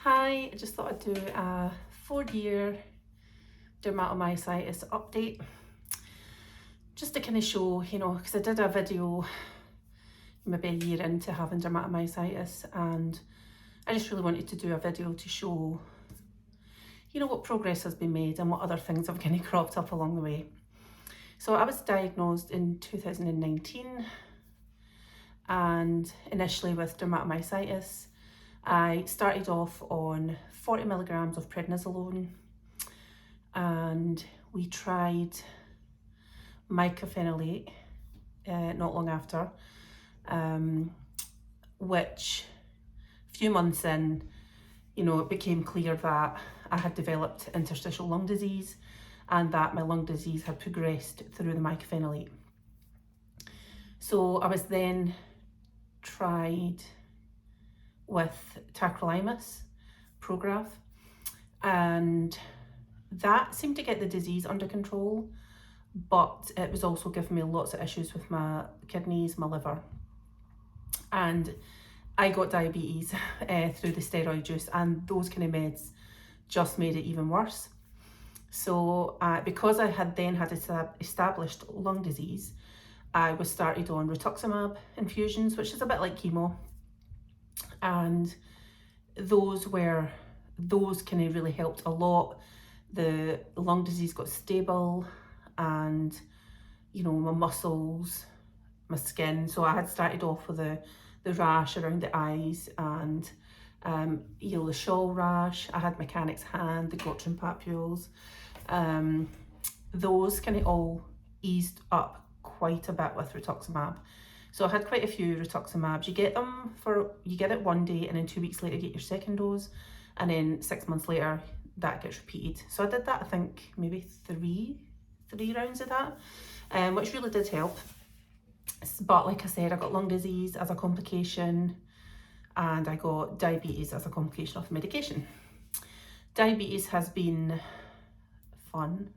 Hi, I just thought I'd do a 4-year dermatomyositis update just to kind of show, because I did a video maybe a year into having dermatomyositis, and I just really wanted to do a video to show, what progress has been made and what other things have kind of cropped up along the way. So I was diagnosed in 2019 and initially with dermatomyositis. I started off on 40 milligrams of prednisolone, and we tried mycophenolate not long after, which a few months in, it became clear that I had developed interstitial lung disease and that my lung disease had progressed through the mycophenolate. So I was then tried with tacrolimus, Prograf, and that seemed to get the disease under control, but it was also giving me lots of issues with my kidneys, my liver, and I got diabetes through the steroid use, and those kind of meds just made it even worse. So because I had then had established lung disease, I was started on rituximab infusions, which is a bit like chemo, and those kind of really helped a lot. The lung disease got stable, and my muscles, my skin. So I had started off with the rash around the eyes and the shawl rash. I had mechanic's hand, the Gottron papules. Those kind of all eased up quite a bit with rituximab. So I had quite a few rituximabs. You get it one day, and then 2 weeks later you get your second dose, and then 6 months later that gets repeated. So I did that, I think maybe three rounds of that, which really did help. But like I said, I got lung disease as a complication, and I got diabetes as a complication of the medication. Diabetes has been fun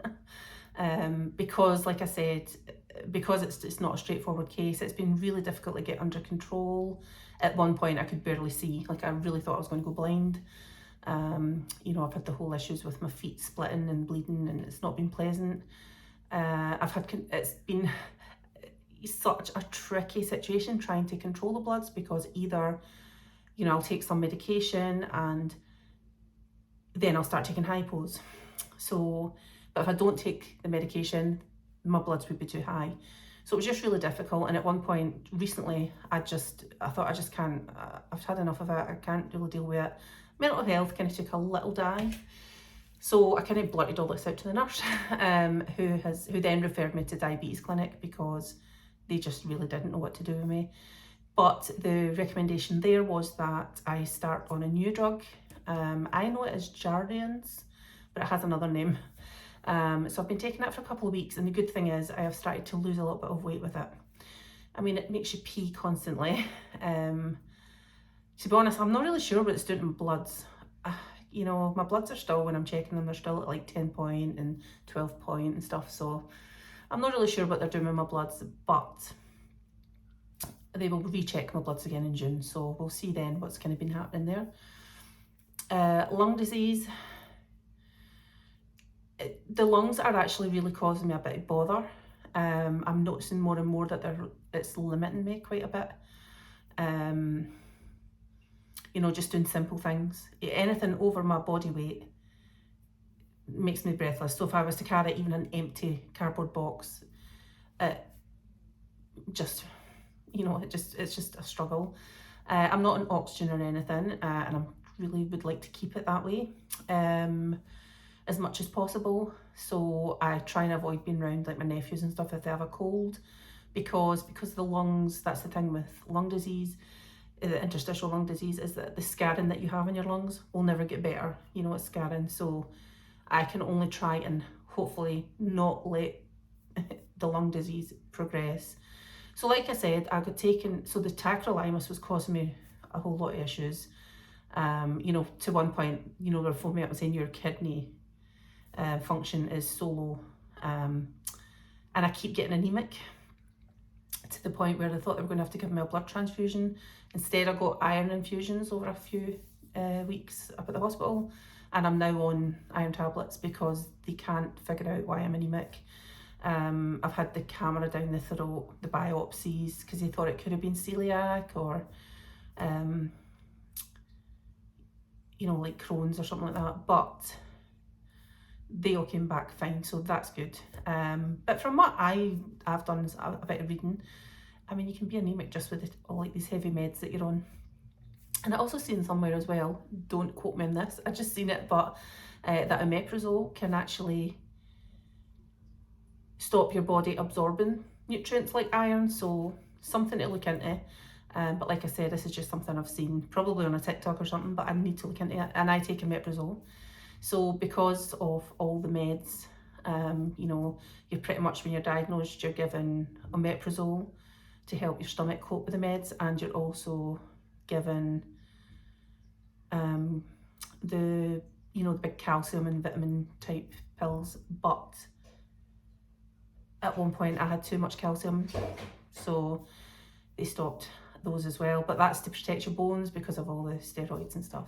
because, like I said, because it's not a straightforward case, it's been really difficult to get under control. At one point I could barely see, like I really thought I was going to go blind. I've had the whole issues with my feet splitting and bleeding, and it's not been pleasant. It's been such a tricky situation trying to control the bloods, because either, I'll take some medication and then I'll start taking hypos. So, but if I don't take the medication, my bloods would be too high. So it was just really difficult. And at one point recently, I thought I just can't, I've had enough of it. I can't really deal with it. Mental health kind of took a little dive. So I kind of blurted all this out to the nurse, who then referred me to diabetes clinic, because they just really didn't know what to do with me. But the recommendation there was that I start on a new drug. I know it as Jardiance, but it has another name. So I've been taking it for a couple of weeks, and the good thing is I have started to lose a little bit of weight with it. I mean, it makes you pee constantly. To be honest, I'm not really sure what it's doing to my bloods. My bloods are still, when I'm checking them, they're still at like 10 point and 12 point and stuff. So I'm not really sure what they're doing with my bloods, but they will recheck my bloods again in June. So we'll see then what's kind of been happening there. Lung disease. The lungs are actually really causing me a bit of bother. I'm noticing more and more that it's limiting me quite a bit. Just doing simple things. Anything over my body weight makes me breathless. So if I was to carry even an empty cardboard box, it's just a struggle. I'm not on oxygen or anything, and I really would like to keep it that way as much as possible. So I try and avoid being around like my nephews and stuff if they have a cold, because the lungs, that's the thing with lung disease, the interstitial lung disease, is that the scarring that you have in your lungs will never get better. It's scarring. So I can only try and hopefully not let the lung disease progress. So like I said, I got taken, so the tacrolimus was causing me a whole lot of issues. To one point, they were phoning me up and saying your kidney function is so low, and I keep getting anemic to the point where I thought they were going to have to give me a blood transfusion. Instead I got iron infusions over a few weeks up at the hospital, and I'm now on iron tablets because they can't figure out why I'm anemic. I've had the camera down the throat, the biopsies, because they thought it could have been celiac or like Crohn's or something like that, but they all came back fine, so that's good. But from what I've done a bit of reading, I mean, you can be anemic just with all these heavy meds that you're on. And I also seen somewhere as well, don't quote me on this, I just seen it, but that omeprazole can actually stop your body absorbing nutrients like iron, so something to look into. But like I said, this is just something I've seen, probably on a TikTok or something, but I need to look into it. And I take omeprazole. So because of all the meds, you're pretty much, when you're diagnosed, you're given omeprazole to help your stomach cope with the meds, and you're also given the big calcium and vitamin type pills. But at one point I had too much calcium, so they stopped those as well. But that's to protect your bones because of all the steroids and stuff.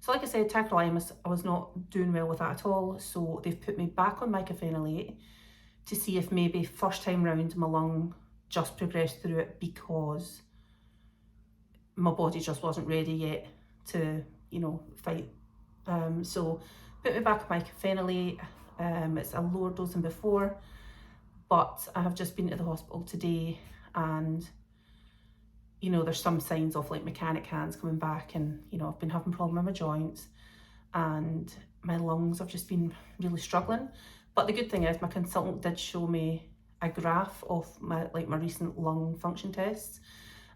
So like I said, tacrolimus, I was not doing well with that at all, so they've put me back on mycophenolate to see if maybe first time round my lung just progressed through it because my body just wasn't ready yet to, fight. So put me back on mycophenolate. It's a lower dose than before, but I have just been to the hospital today, and there's some signs of like mechanic hands coming back, and I've been having problems with my joints, and my lungs have just been really struggling. But the good thing is my consultant did show me a graph of my recent lung function tests,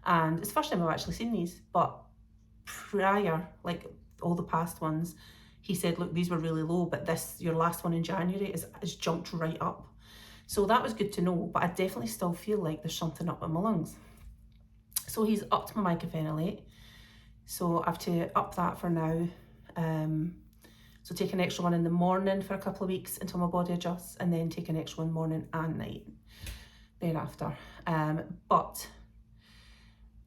and it's the first time I've actually seen these, but prior, like all the past ones, he said, look, these were really low, but your last one in January is jumped right up. So that was good to know, but I definitely still feel like there's something up with my lungs. So he's upped my mycophenolate, so I have to up that for now. So take an extra one in the morning for a couple of weeks until my body adjusts, and then take an extra one morning and night thereafter. But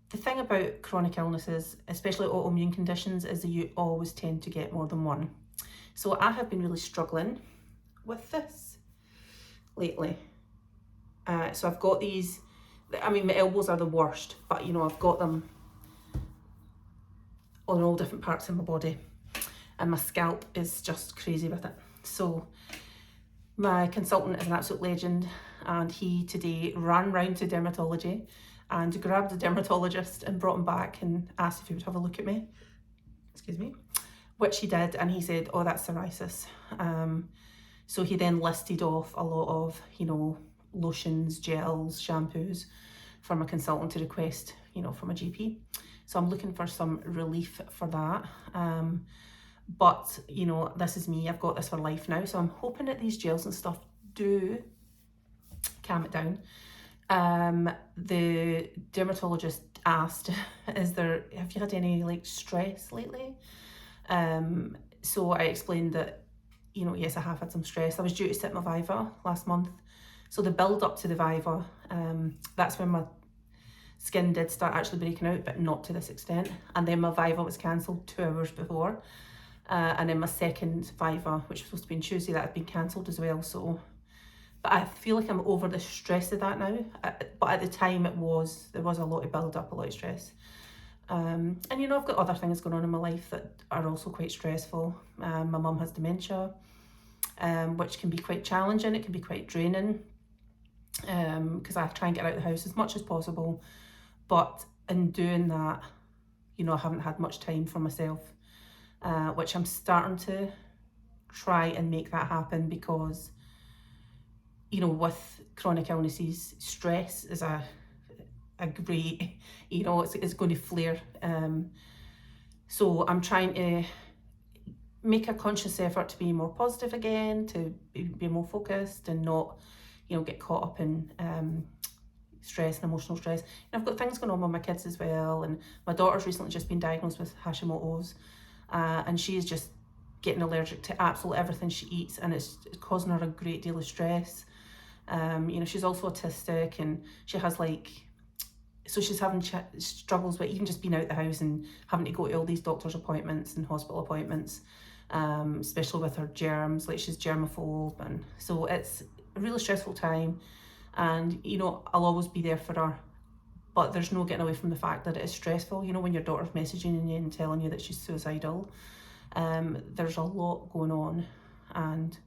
the thing about chronic illnesses, especially autoimmune conditions, is that you always tend to get more than one. So I have been really struggling with this lately. So I've got these, my elbows are the worst, but I've got them on all different parts of my body, and my scalp is just crazy with it. So my consultant is an absolute legend, and he today ran round to dermatology and grabbed a dermatologist and brought him back and asked if he would have a look at me, excuse me, which he did, and he said, oh, that's psoriasis. So he then listed off a lot of, lotions, gels, shampoos for my consultant to request, from a GP. So I'm looking for some relief for that. But, this is me, I've got this for life now. So I'm hoping that these gels and stuff do calm it down. The dermatologist asked, have you had any stress lately? So I explained that, yes, I have had some stress. I was due to sit my Viva last month. So the build up to the Viva, that's when my skin did start actually breaking out, but not to this extent. And then my Viva was cancelled 2 hours before. And then my second Viva, which was supposed to be on Tuesday, that had been cancelled as well. So, but I feel like I'm over the stress of that now. But at the time there was a lot of build up, a lot of stress. And I've got other things going on in my life that are also quite stressful. My mum has dementia, which can be quite challenging. It can be quite draining, because I try and get out of the house as much as possible. But in doing that, I haven't had much time for myself, which I'm starting to try and make that happen, because with chronic illnesses, stress is a great, it's going to flare. So I'm trying to make a conscious effort to be more positive again, to be more focused and not, get caught up in stress and emotional stress. And I've got things going on with my kids as well, and my daughter's recently just been diagnosed with Hashimoto's, and she is just getting allergic to absolutely everything she eats, and it's causing her a great deal of stress. She's also autistic, and she has so she's having struggles with even just being out the house and having to go to all these doctor's appointments and hospital appointments, especially with her germs, like she's germaphobe, and so it's a really stressful time. And you know, I'll always be there for her, but there's no getting away from the fact that it is stressful. You know, when your daughter's messaging you and telling you that she's suicidal, there's a lot going on, and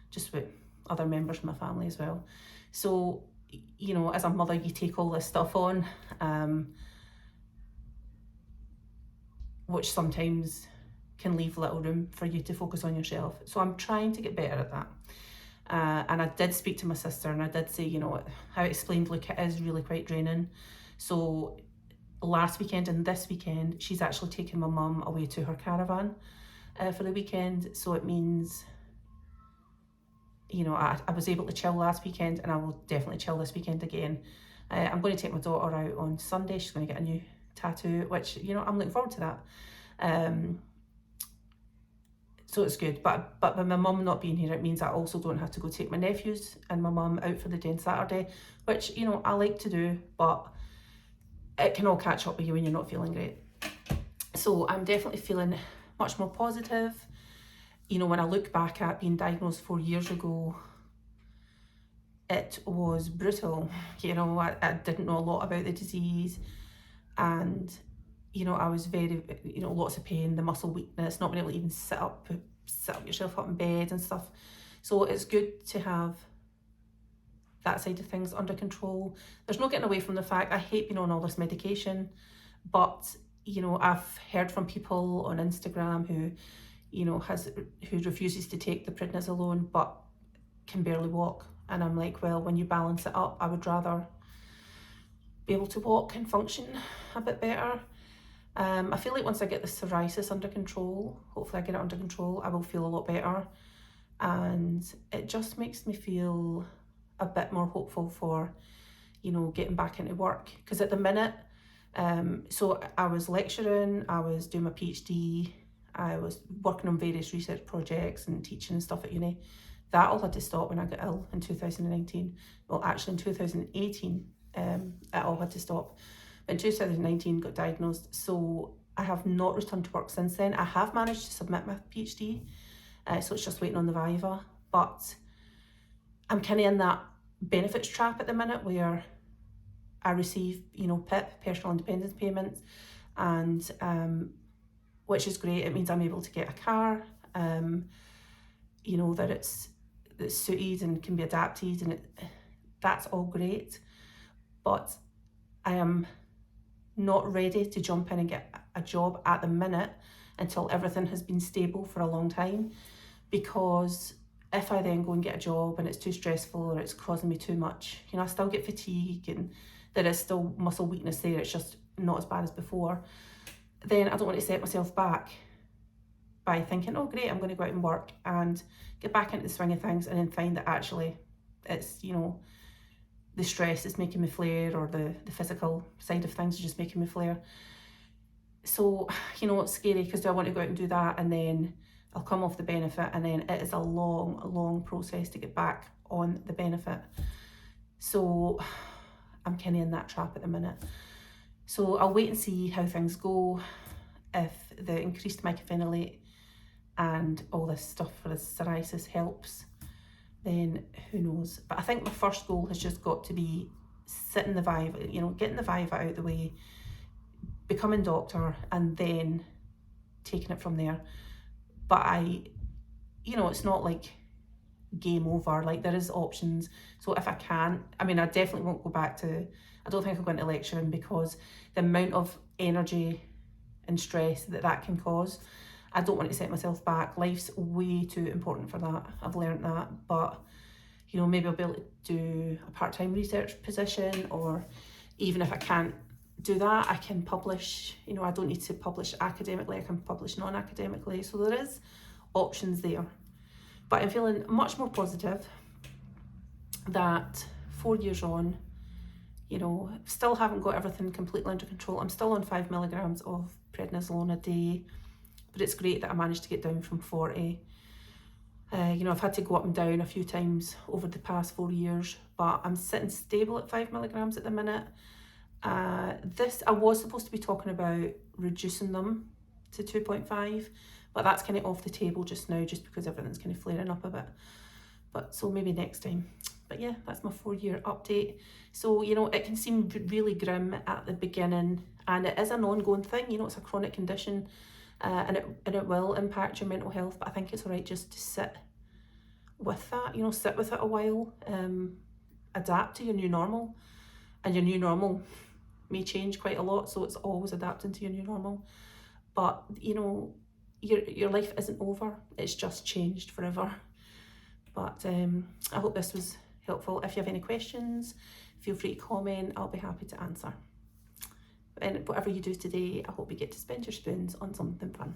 just with other members of my family as well. So, you know, as a mother, you take all this stuff on, which sometimes can leave little room for you to focus on yourself. So I'm trying to get better at that. And I did speak to my sister and I did say, you know, how I explained, look, it is really quite draining. So last weekend and this weekend, she's actually taken my mum away to her caravan for the weekend. So it means, you know, I was able to chill last weekend and I will definitely chill this weekend again. I'm going to take my daughter out on Sunday. She's going to get a new tattoo, which, you know, I'm looking forward to that. So it's good, but with my mum not being here, it means I also don't have to go take my nephews and my mum out for the day on Saturday, which, you know, I like to do, but it can all catch up with you when you're not feeling great. So I'm definitely feeling much more positive. You know, when I look back at being diagnosed 4 years ago, it was brutal. You know, I didn't know a lot about the disease, and you know, I was very, you know, lots of pain, the muscle weakness, not being able to even sit yourself up in bed and stuff. So it's good to have that side of things under control. There's no getting away from the fact I hate being on all this medication, but you know, I've heard from people on Instagram who, you know, who refuses to take the prednisolone but can barely walk. And I'm like, well, when you balance it up, I would rather be able to walk and function a bit better. I feel like once I get the psoriasis under control, hopefully I get it under control, I will feel a lot better. And it just makes me feel a bit more hopeful for, you know, getting back into work. Because at the minute, so I was lecturing, I was doing my PhD, I was working on various research projects and teaching and stuff at uni. That all had to stop when I got ill in 2019. Well, actually in 2018, it all had to stop. In 2019, got diagnosed, so I have not returned to work since then. I have managed to submit my PhD, so it's just waiting on the Viva, but I'm kind of in that benefits trap at the minute where I receive, you know, PIP, personal independence payments, and which is great. It means I'm able to get a car, you know, that it's suited and can be adapted, and that's all great, but I am not ready to jump in and get a job at the minute until everything has been stable for a long time, because if I then go and get a job and it's too stressful or it's causing me too much, you know, I still get fatigue and there is still muscle weakness there, it's just not as bad as before, then I don't want to set myself back by thinking, oh great, I'm going to go out and work and get back into the swing of things and then find that actually it's, you know, the stress is making me flare, or the physical side of things is just making me flare. So, you know, it's scary, because do I want to go out and do that and then I'll come off the benefit, and then it is a long process to get back on the benefit. So I'm kind of in that trap at the minute. So I'll wait and see how things go. If the increased mycophenolate and all this stuff for the psoriasis helps, then who knows. But I think my first goal has just got to be sitting the Viva, you know, getting the Viva out of the way, becoming doctor, and then taking it from there. But you know, it's not like game over, like there is options. So if I can, I mean, I definitely won't go back to, I don't think I'll go into lecturing, because the amount of energy and stress that can cause, I don't want to set myself back. Life's way too important for that. I've learned that. But, you know, maybe I'll be able to do a part-time research position, or even if I can't do that, I can publish. You know, I don't need to publish academically, I can publish non-academically. So there is options there. But I'm feeling much more positive that 4 years on, you know, still haven't got everything completely under control. I'm still on 5 milligrams of prednisolone a day, but it's great that I managed to get down from 40. You know, I've had to go up and down a few times over the past 4 years, but I'm sitting stable at 5 milligrams at the minute. This, I was supposed to be talking about reducing them to 2.5, but that's kind of off the table just now, just because everything's kind of flaring up a bit. But so maybe next time. But yeah, that's my 4-year update. So, you know, it can seem really grim at the beginning, and it is an ongoing thing. You know, it's a chronic condition, and it will impact your mental health. But I think it's all right just to sit with that. You know, sit with it a while, adapt to your new normal, and your new normal may change quite a lot. So it's always adapting to your new normal. But you know, your life isn't over. It's just changed forever. But I hope this was helpful. If you have any questions, feel free to comment. I'll be happy to answer. And whatever you do today, I hope you get to spend your spoons on something fun.